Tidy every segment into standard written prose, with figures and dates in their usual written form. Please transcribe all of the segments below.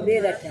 दे रखे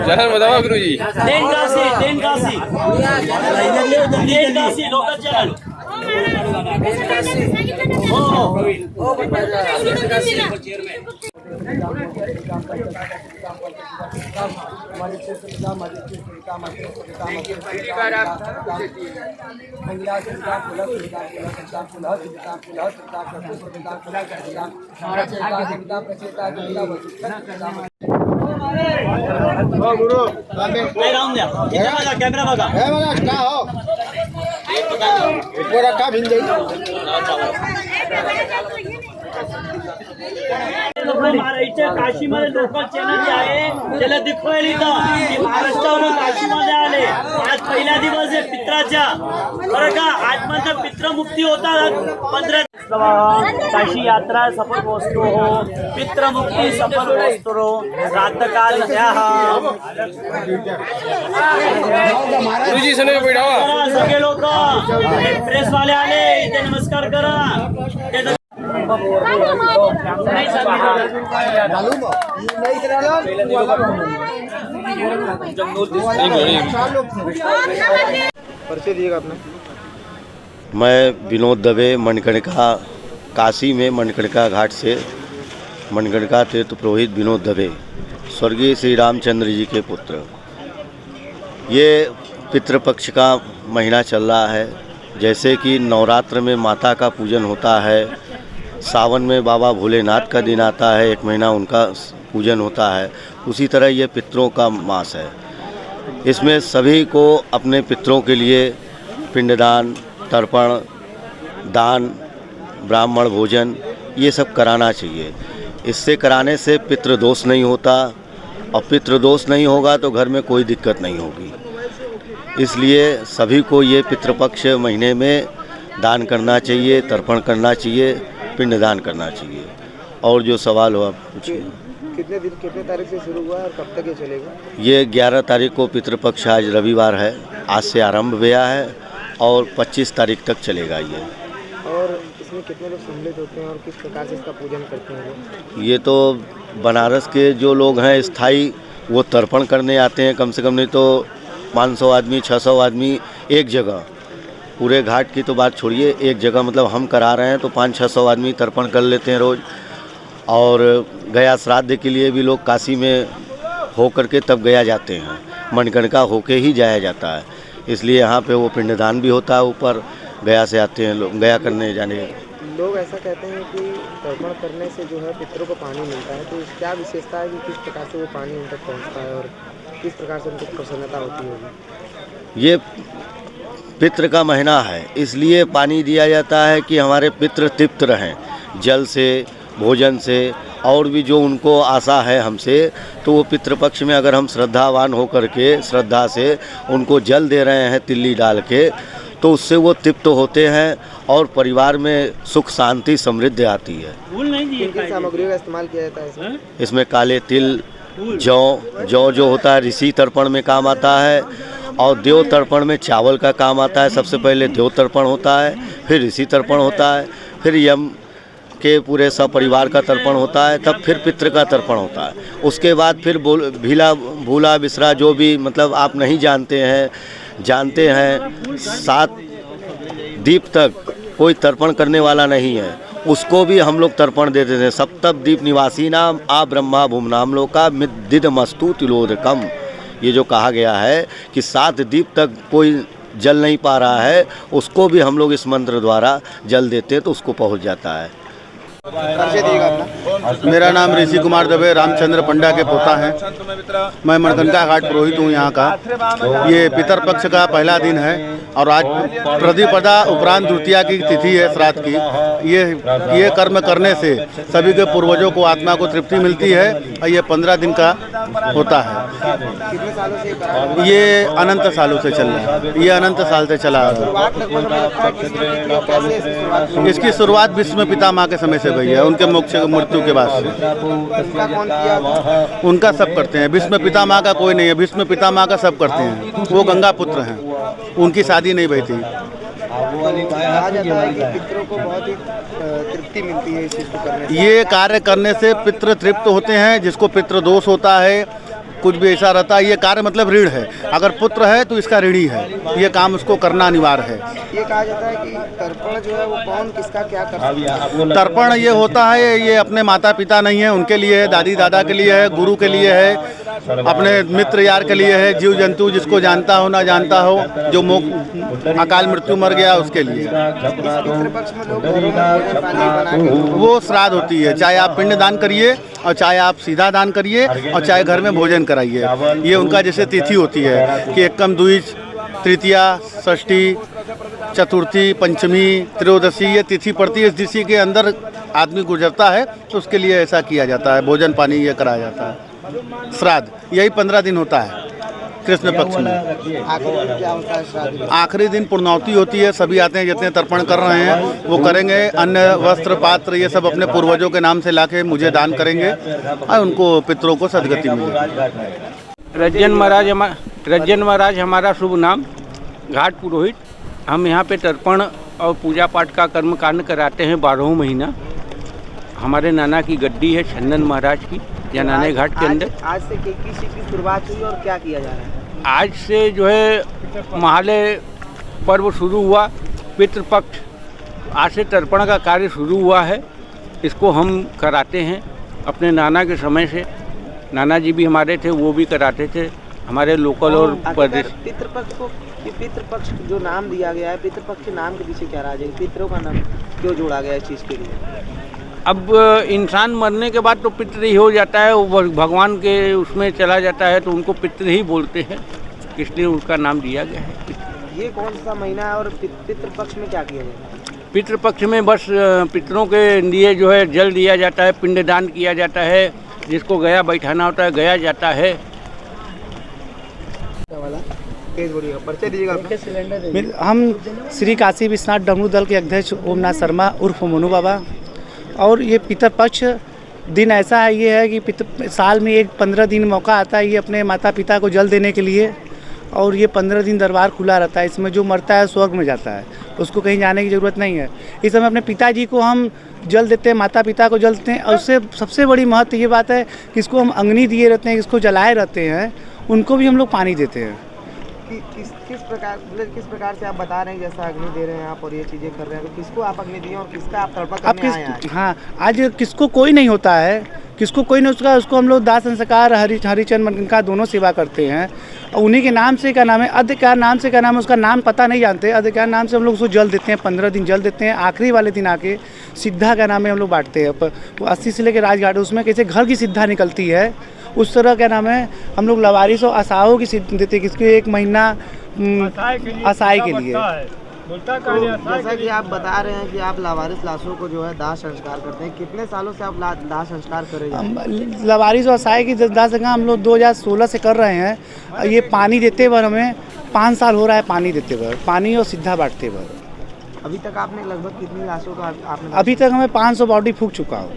चैनल बताओ गुरु जी। Local channel camera बघा काशीमध्ये लोकल चॅनल जे आहे त्याला दिखवायला इथं की महाराष्ट्रावरून काशीमध्ये आले। आज पहिला दिवस आहे पित्राचा, बरं का? आज म्हणजे पित्रमुक्ती होतात 15 काशी यात्रा सफल पोहोचतो हो, पित्रमुक्ती सफल पोहोचतो रातकाल ह्या गुरुजी सगळे बैठावा, सगळे लोक प्रेस वाले आले इथे नमस्कार करा। मैं विनोद दवे मणिकर्णिका काशी में मणिकर्णिका घाट से मणिकर्णिका तीर्थ पुरोहित विनोद दवे स्वर्गीय श्री रामचंद्र जी के पुत्र। ये पितृपक्ष का महीना चल रहा है। जैसे कि नवरात्र में माता का पूजन होता है, सावन में बाबा भोलेनाथ का दिन आता है, 1 महीना उनका पूजन होता है, उसी तरह ये पितरों का मास है। इसमें सभी को अपने पितरों के लिए पिंडदान, तर्पण, दान, ब्राह्मण भोजन ये सब कराना चाहिए। इससे कराने से पितृदोष नहीं होता, और पितृदोष नहीं होगा तो घर में कोई दिक्कत नहीं होगी। इसलिए सभी को ये पितृपक्ष महीने में दान करना चाहिए, तर्पण करना चाहिए, पिंडदान करना चाहिए। और जो सवाल हो आप पूछिए। कितने दिन, कितने तारीख से शुरू हुआ और कब तक ये चलेगा? ये 11 तारीख को पितृपक्ष, आज रविवार है, आज से आरंभ हुआ है और 25 तारीख तक चलेगा ये। और इसमें कितने लोग सम्मिलित होते हैं और किस प्रकार से इसका पूजन करते हैं? ये तो बनारस के जो लोग हैं स्थायी, वो तर्पण करने आते हैं। कम से कम नहीं तो 500 आदमी, 600 आदमी एक जगह, पूरे घाट की तो बात छोड़िए, एक जगह मतलब हम करा रहे हैं तो 500-600 आदमी तर्पण कर लेते हैं रोज़। और गया श्राद्ध के लिए भी लोग काशी में हो करके तब गया जाते हैं, मणिकर्णिका होके ही जाया जाता है। इसलिए यहाँ पे वो पिंडदान भी होता है, ऊपर गया से आते हैं लोग, गया करने जाने। लोग ऐसा कहते हैं कि तर्पण करने से जो है पितरों को पानी मिलता है, तो क्या विशेषता है कि किस प्रकार से वो पानी उन तक पहुँचता है और किस प्रकार से उनको प्रसन्नता होती होगी? ये पितृ का महीना है, इसलिए पानी दिया जाता है कि हमारे पितृ तृप्त रहें जल से, भोजन से, और भी जो उनको आशा है हमसे। तो वो पितृपक्ष में अगर हम श्रद्धावान होकर के श्रद्धा से उनको जल दे रहे हैं तिल्ली डाल के, तो उससे वो तृप्त होते हैं और परिवार में सुख शांति समृद्धि आती है। किन सामग्रियों का इस्तेमाल किया जाता है इसमें काले तिल, जौ जो होता है ऋषि तर्पण में काम आता है, और देव तर्पण में चावल का काम आता है। सबसे पहले देव तर्पण होता है, फिर ऋषि तर्पण होता है, फिर यम के पूरे सब परिवार का तर्पण होता है, तब फिर पितृ का तर्पण होता है। उसके बाद फिर भूला बिसरा जो भी मतलब आप नहीं जानते हैं 7 दीप तक कोई तर्पण करने वाला नहीं है, उसको भी हम लोग तर्पण दे देते हैं। सप्तम दीप निवासी नाम आ ब्रह्मा भूमनाम लोका मिदिदमस्तु तिलोदकम। ये जो कहा गया है कि 7 दीप तक कोई जल नहीं पा रहा है, उसको भी हम लोग इस मंत्र द्वारा जल देते हैं तो उसको पहुंच जाता है। मेरा नाम ऋषि कुमार दवे रामचंद्र पंडा के पोता हैं। मैं मणिकर्णिका घाट पुरोहित हूँ यहाँ का। ये पितरपक्ष का पहला दिन है और आज प्रतिपदा उपरांत द्वितीया की तिथि है श्राद्ध की। ये कर्म करने से सभी के पूर्वजों को आत्मा को तृप्ति मिलती है और ये 15 दिन का होता है। कितने सालों से ये करा रहे हैं? ये अनंत सालों से चल रहा है। ये अनंत साल से चला आ रहा शुरुआत लगभग हमें लगता है कि कैसे इसकी शुरुआत हुई? है। इसकी शुरुआत भीष्म पितामह के समय से हुई है, उनके मोक्ष मृत्यु के बाद से। उनका कौन किया? उनका सब करते हैं। भीष्म पितामह का कोई नहीं है, भीष्म पितामह का सब करते हैं। वो गंगा पुत्र हैं, उनकी शादी नहीं हुई थी। कहा जाता है कि पितरों को बहुत ही तृप्ति मिलती है इस चीज़ को करने से। ये कार्य करने से पितृ तृप्त होते हैं। जिसको पितृ दोष होता है, कुछ भी ऐसा रहता है, ये कार्य मतलब ऋण है। अगर पुत्र है तो इसका ऋणी है, ये काम उसको करना अनिवार्य है। ये कहा जाता है कि तर्पण जो है वो कौन किसका क्या कर सकता है? तर्पण ये होता है, ये अपने माता पिता नहीं है उनके लिए है, दादी दादा के लिए है, गुरु के लिए है, अपने मित्र यार के लिए है, जीव जंतु जिसको जानता हो ना जानता हो, जो अकाल मृत्यु मर गया उसके लिए। पितृपक्ष में लोग घरों में भोजन पानी बना के वो श्राद्ध होती है, चाहे आप पिंड दान करिए और चाहे आप सीधा दान करिए और चाहे घर में भोजन कराइए। ये उनका जैसे तिथि होती है कि एकम द्विज तृतीया षष्ठी चतुर्थी पंचमी त्रयोदशी, ये तिथि पड़ती है। इस तिथि के अंदर आदमी गुजरता है तो उसके लिए ऐसा किया जाता है, भोजन पानी ये कराया जाता है। श्राद्ध यही 15 दिन होता है कृष्ण पक्ष में। आखिरी दिन क्या होता है श्राद्ध में? आखिरी दिन पूर्णाहुति होती है। सभी आते हैं, जितने तर्पण कर रहे हैं वो करेंगे। अन्न वस्त्र पात्र ये सब अपने पूर्वजों के नाम से लाके मुझे दान करेंगे और उनको पितरों को सदगति मिलेगी। रज्जन महाराज हमारा शुभ नाम, घाट पुरोहित। हम यहाँ पे तर्पण और पूजा पाठ का कर्म कांड कराते हैं 12 महीना। हमारे नाना की गद्दी है चंदन महाराज की, या नाने घाट के अंदर। आज से किसी की शुरुआत हुई और क्या किया जा रहा है? आज से जो है महालय पर्व शुरू हुआ, पितृपक्ष। आज से तर्पण का कार्य शुरू हुआ है। इसको हम कराते हैं अपने नाना के समय से। नाना जी भी हमारे थे, वो भी कराते थे, हमारे लोकल और प्रदेश। पितृपक्ष जो नाम दिया गया है, पितृपक्ष के नाम के पीछे क्या राज है? पितरों का नाम क्यों जोड़ा गया है इस चीज़ के लिए? अब इंसान मरने के बाद तो पितृ ही हो जाता है, वो भगवान के उसमें चला जाता है तो उनको पितृ ही बोलते हैं, इसलिए उसका नाम दिया गया है। ये कौन सा महीना है और पितृपक्ष में क्या किया जाता है? पितृपक्ष में बस पितरों के लिए जो है जल दिया जाता है, पिंडदान किया जाता है, जिसको गया बैठाना होता है गया जाता है। परिचय दीजिएगा। हम श्री काशी विश्वनाथ डमरू दल के अध्यक्ष ओमनाथ शर्मा उर्फ मोनू बाबा। और ये पितरपक्ष दिन ऐसा है, ये है कि साल में एक 15 दिन मौका आता है ये अपने माता पिता को जल देने के लिए। और ये 15 दिन दरबार खुला रहता है। इसमें जो मरता है स्वर्ग में जाता है, उसको कहीं जाने की ज़रूरत नहीं है। इस समय अपने पिताजी को हम जल देते हैं, माता पिता को जल देते हैं। और उससे सबसे बड़ी महत्व ये बात है कि इसको हम अग्नि दिए रहते हैं, इसको जलाए रहते हैं, उनको भी हम लोग पानी देते हैं। किस प्रकार से आप बता रहे हैं, जैसा अग्नि दे रहे हैं आप और ये चीज़ें कर रहे हैं, तो किसको आप अग्नि दिए और किसका आप तर्पण करने आए हैं? हाँ, आज किसको कोई नहीं होता है, किसको कोई नहीं उसको हम लोग दाह संस्कार हरिचंद मणिकर्णिका दोनों सेवा करते हैं। और उन्हीं के नाम से क्या नाम है, अधिकार नाम से क्या नाम है, उसका नाम पता नहीं जानते। अधिकार नाम से हम लोग उसको जल देते हैं, 15 दिन जल देते हैं। आखिरी वाले दिन आके सिद्धा का नाम है हम लोग बांटते हैं। वो 80 से लेकर राजघाट, उसमें कैसे घर की सिद्धा निकलती है उस तरह क्या नाम है हम लोग लवारिस और असाओं की सिद्ध देते हैं, किसके 1 महीना असाई के लिए। तो जैसा कि आप बता रहे हैं कि आप लावारिस लाशों को जो है दाह संस्कार करते हैं, कितने सालों से आप दाह संस्कार कर रहे हैं? लवारिस और असाई की दाह संस्कार हम लोग 2016 से कर रहे हैं। ये पानी देते बार हमें 5 साल हो रहा है, पानी देते बार, पानी और सिद्धा बांटते बार। अभी तक आपने लगभग कितनी लाशों का आपने? अभी तक हमें 500 बॉडी फूक चुका हो।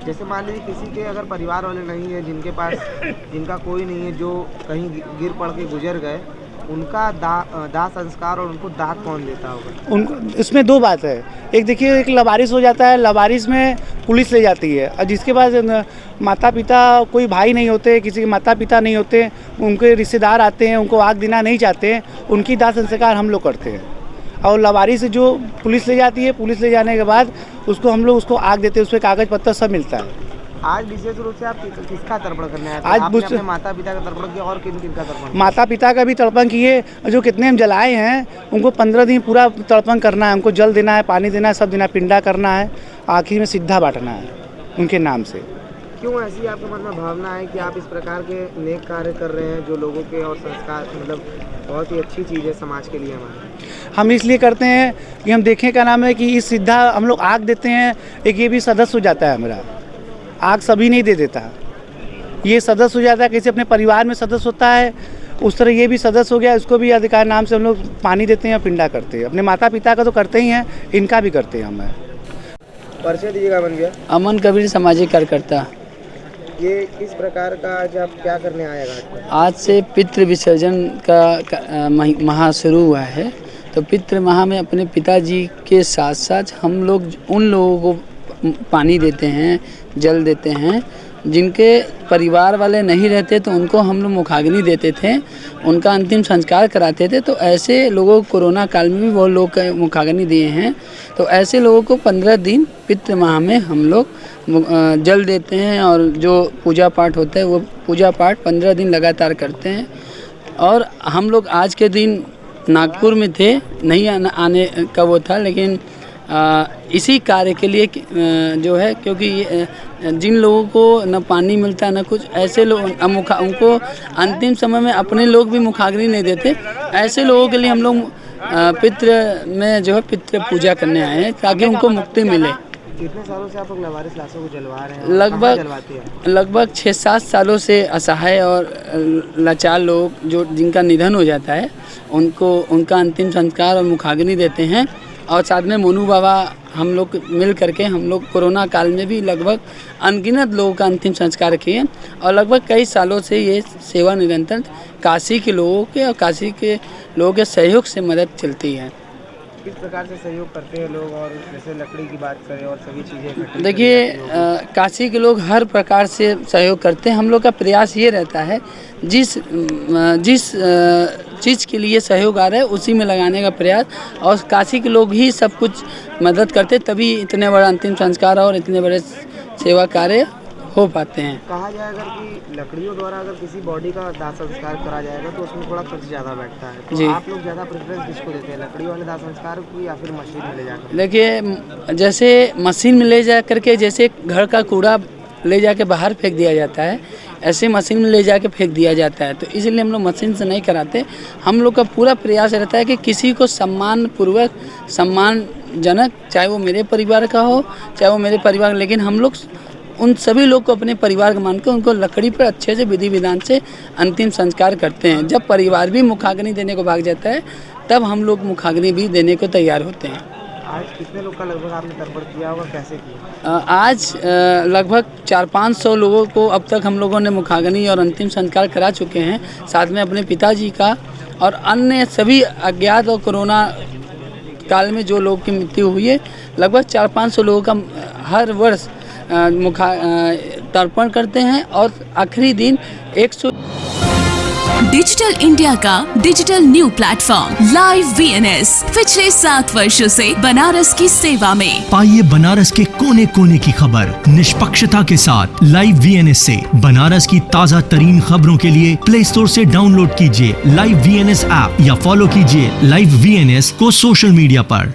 जैसे मान लीजिए किसी के अगर परिवार वाले नहीं है, जिनके पास जिनका कोई नहीं है, जो कहीं गिर पड़ के गुजर गए, उनका दाह संस्कार और उनको दाह कौन देता होगा? उनको इसमें 2 बात है। एक देखिए, एक लवारिस हो जाता है, लवारिस में पुलिस ले जाती है। और जिसके पास माता पिता कोई भाई नहीं होते, किसी के माता पिता नहीं होते, उनके रिश्तेदार आते हैं, उनको आग देना नहीं चाहते, उनकी दाह संस्कार हम लोग करते हैं। और लवारिस जो पुलिस ले जाती है, पुलिस ले जाने के बाद उसको हम लोग उसको आग देते हैं, उसमें कागज पत्तर सब मिलता है। आज विशेष रूप से आप किसका तर्पण करने आए थे? आज आपने अपने माता पिता का तर्पण किया और किन किन का तर्पण? माता पिता का भी तर्पण किए, जो कितने हम जलाए हैं उनको 15 दिन पूरा तर्पण करना है, उनको जल देना है, पानी देना है, सब देना है, पिंडा करना है। आखिर में सिद्धा बांटना है उनके नाम से। क्यों ऐसी आपके मन में भावना है कि आप इस प्रकार के नेक कार्य कर रहे हैं जो लोगों के और संस्कार मतलब बहुत ही अच्छी चीज़ है समाज के लिए हमारे? हम इसलिए करते हैं कि हम देखें क्या नाम है कि इस सिद्धा हम लोग आग देते हैं, एक ये भी सदस्य हो जाता है हमारा, आग सभी नहीं दे देता, ये सदस्य हो जाता है। कैसे अपने परिवार में सदस्य होता है उस तरह ये भी सदस्य हो गया, इसको भी अधिकार नाम से हम लोग पानी देते हैं और पिंडा करते हैं। अपने माता पिता का तो करते ही हैं, इनका भी करते हैं हम। परिचय दीजिएगा अमन भैया। अमन कबीर सामाजिक कार्यकर्ता। ये किस प्रकार का आज आप क्या करने आए घाट पर? आज से पितृ विसर्जन का माह शुरू हुआ है, तो पितृ माह में अपने पिताजी के साथ साथ हम लोग उन लोगों को पानी देते हैं, जल देते हैं, जिनके परिवार वाले नहीं रहते तो उनको हम लोग मुखाग्नि देते थे, उनका अंतिम संस्कार कराते थे। तो ऐसे लोगों को कोरोना काल में भी बहुत लोग मुखाग्नि दिए हैं। तो ऐसे लोगों को 15 दिन पितृ माह में हम लोग जल देते हैं और जो पूजा पाठ होता है वो पूजा पाठ 15 दिन लगातार करते हैं। और हम लोग आज के दिन नागपुर में थे, नहीं आने का वो था, लेकिन इसी कार्य के लिए जो है, क्योंकि जिन लोगों को न पानी मिलता न कुछ, ऐसे लोग उनको अंतिम समय में अपने लोग भी मुखाग्नि नहीं देते, ऐसे लोगों के लिए हम लोग पितृ में जो है पितृ पूजा करने आए हैं ताकि उनको मुक्ति मिले। कितने सालों से आप लोग लावारिस लाशों को जलवा रहे हैं? लगभग 6-7 सालों से असहाय और लाचार लोग जो जिनका निधन हो जाता है उनका अंतिम संस्कार और मुखाग्नि देते हैं। और साथ में मोनू बाबा हम लोग मिल करके हम लोग कोरोना काल में भी लगभग अनगिनत लोगों का अंतिम संस्कार किए और लगभग कई सालों से ये सेवा निरंतर काशी के लोगों के और काशी के लोगों के सहयोग से मदद चलती है। किस प्रकार से सहयोग करते हैं लोग? और जैसे लकड़ी की बात करें और सभी चीज़ें, देखिए काशी के लोग हर प्रकार से सहयोग करते हैं। हम लोग का प्रयास ये रहता है जिस चीज़ के लिए सहयोग आ रहा है उसी में लगाने का प्रयास, और काशी के लोग ही सब कुछ मदद करते, तभी इतने बड़ा अंतिम संस्कार और इतने बड़े सेवा कार्य हो पाते हैं। कहा जाए अगर कि लकड़ियों द्वारा अगर किसी बॉडी का दाह संस्कार करा जाएगा तो उसमें थोड़ा खर्च ज़्यादा बैठता है, तो जी। आप लोग ज़्यादा प्रेफरेंस किसको देते हैं, लकड़ी वाले दाह संस्कार को या फिर मशीन में ले जाकर? देखिए जैसे मशीन में ले जा करके जैसे घर का कूड़ा ले जाके बाहर फेंक दिया जाता है, ऐसे मशीन में ले जाके फेंक दिया जाता है, तो इसलिए हम लोग मशीन से नहीं कराते। हम लोग का पूरा प्रयास रहता है कि किसी को सम्मानपूर्वक, सम्मानजनक, चाहे वो मेरे परिवार का हो चाहे वो मेरे परिवार, लेकिन हम लोग उन सभी लोग को अपने परिवार का मानकर उनको लकड़ी पर अच्छे से विधि विधान से अंतिम संस्कार करते हैं। जब परिवार भी मुखाग्नि देने को भाग जाता है तब हम लोग मुखाग्नि भी देने को तैयार होते हैं। आज कितने लोग का लगभग आपने तर्पण किया होगा, कैसे किया? आज लगभग 400-500 लोगों को अब तक हम लोगों ने मुखाग्नि और अंतिम संस्कार करा चुके हैं, साथ में अपने पिताजी का और अन्य सभी अज्ञात और कोरोना काल में जो लोग की मृत्यु हुई है, लगभग 400-500 लोगों का हर वर्ष तर्पण करते हैं। और आखिरी दिन 100 डिजिटल इंडिया का digital new platform live VNS पिछले 7 वर्षों से बनारस की सेवा में। पाइए बनारस के कोने कोने की खबर निष्पक्षता के साथ। लाइव VNS से बनारस की ताज़ा तरीन खबरों के लिए प्ले स्टोर से डाउनलोड कीजिए लाइव VNS ऐप या फॉलो कीजिए लाइव VNS को सोशल मीडिया पर।